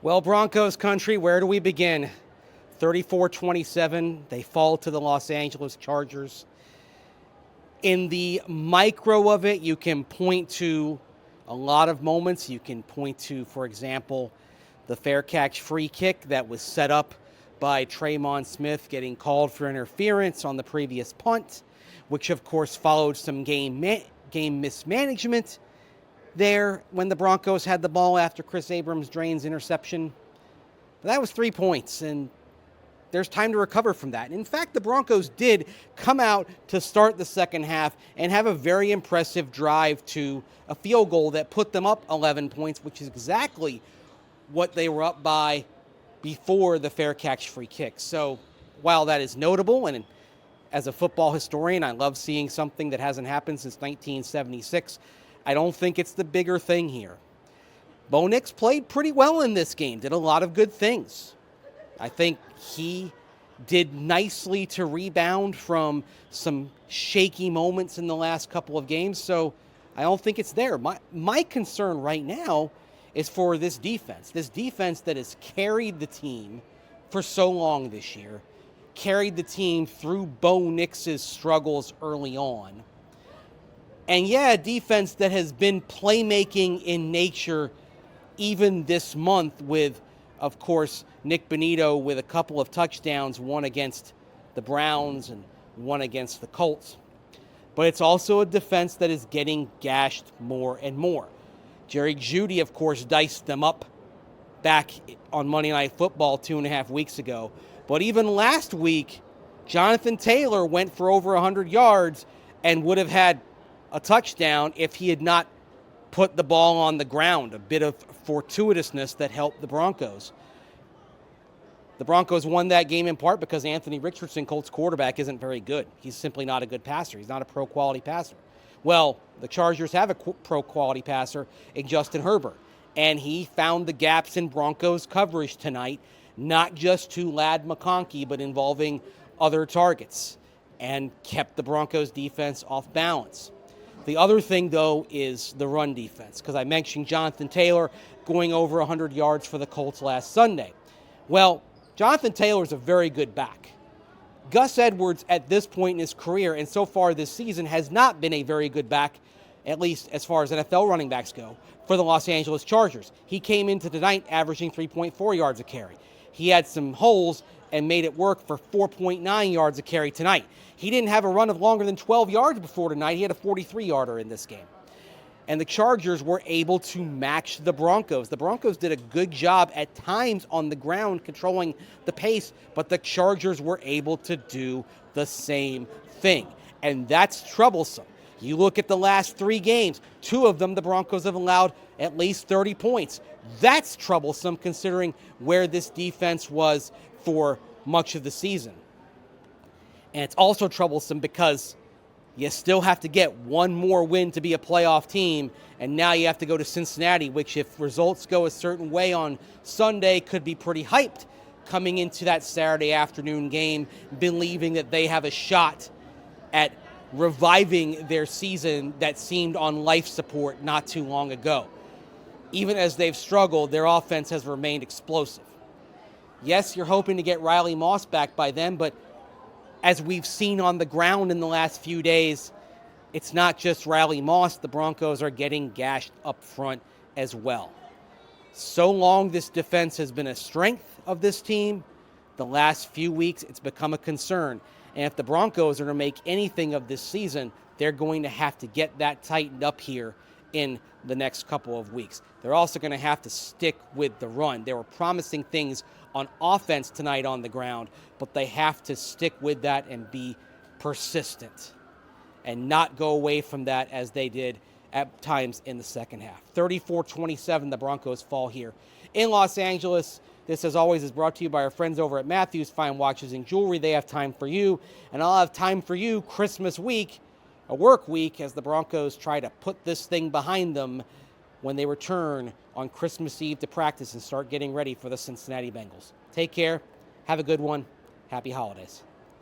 Well, Broncos country, where do we begin? 34-27, they fall to the Los Angeles Chargers. In the micro of it, you can point to a lot of moments. You can point to, for example, the fair catch free kick that was set up by Tremon Smith getting called for interference on the previous punt, which of course followed some game mismanagement there when the Broncos had the ball after Chris Abrams-Drain's interception. But that was 3 points, and there's time to recover from that. In fact, the Broncos did come out to start the second half and have a very impressive drive to a field goal that put them up 11 points, which is exactly what they were up by before the fair catch free kick. So while that is notable, and as a football historian, I love seeing something that hasn't happened since 1976, I don't think it's the bigger thing here. Bo Nix played pretty well in this game, did a lot of good things. I think he did nicely to rebound from some shaky moments in the last couple of games, so I don't think it's there. My concern right now is for this defense that has carried the team for so long this year, carried the team through Bo Nix's struggles early on. And yeah, a defense that has been playmaking in nature even this month with, of course, Nick Bonito with a couple of touchdowns, one against the Browns and one against the Colts. But it's also a defense that is getting gashed more and more. Jerry Jeudy, of course, diced them up back on Monday Night Football 2.5 weeks ago. But even last week, Jonathan Taylor went for over 100 yards and would have had a touchdown if he had not put the ball on the ground. A bit of fortuitousness that helped the Broncos. The Broncos won that game in part because Anthony Richardson, Colts quarterback, isn't very good. He's simply not a good passer. He's not a pro-quality passer. Well, the Chargers have a pro-quality passer in Justin Herbert, and he found the gaps in Broncos coverage tonight, not just to Ladd McConkey, but involving other targets, and kept the Broncos defense off balance. The other thing, though, is the run defense, because I mentioned Jonathan Taylor going over 100 yards for the Colts last Sunday. Well, Jonathan Taylor is a very good back. Gus Edwards, at this point in his career, and so far this season, has not been a very good back, at least as far as NFL running backs go, for the Los Angeles Chargers. He came into tonight averaging 3.4 yards a carry. He had some holes and made it work for 4.9 yards a carry tonight. He didn't have a run of longer than 12 yards before tonight. He had a 43-yarder in this game. And the Chargers were able to match the Broncos. The Broncos did a good job at times on the ground controlling the pace, but the Chargers were able to do the same thing. And that's troublesome. You look at the last 3 games, 2 of them the Broncos have allowed at least 30 points. That's troublesome considering where this defense was for much of the season. And it's also troublesome because you still have to get one more win to be a playoff team, and now you have to go to Cincinnati, which if results go a certain way on Sunday could be pretty hyped coming into that Saturday afternoon game, believing that they have a shot at reviving their season that seemed on life support not too long ago. Even as they've struggled, their offense has remained explosive. Yes, you're hoping to get Riley Moss back by then, but as we've seen on the ground in the last few days, it's not just Riley Moss. The Broncos are getting gashed up front as well. So long this defense has been a strength of this team, the last few weeks it's become a concern. And if the Broncos are to make anything of this season, they're going to have to get that tightened up here in the next couple of weeks. They're also going to have to stick with the run. There were promising things on offense tonight on the ground, but they have to stick with that and be persistent and not go away from that as they did at times in the second half. 34-27, the Broncos fall here in Los Angeles. This, as always, is brought to you by our friends over at Matthews Fine Watches and Jewelry. They have time for you, and I'll have time for you Christmas week, a work week, as the Broncos try to put this thing behind them when they return on Christmas Eve to practice and start getting ready for the Cincinnati Bengals. Take care. Have a good one. Happy holidays.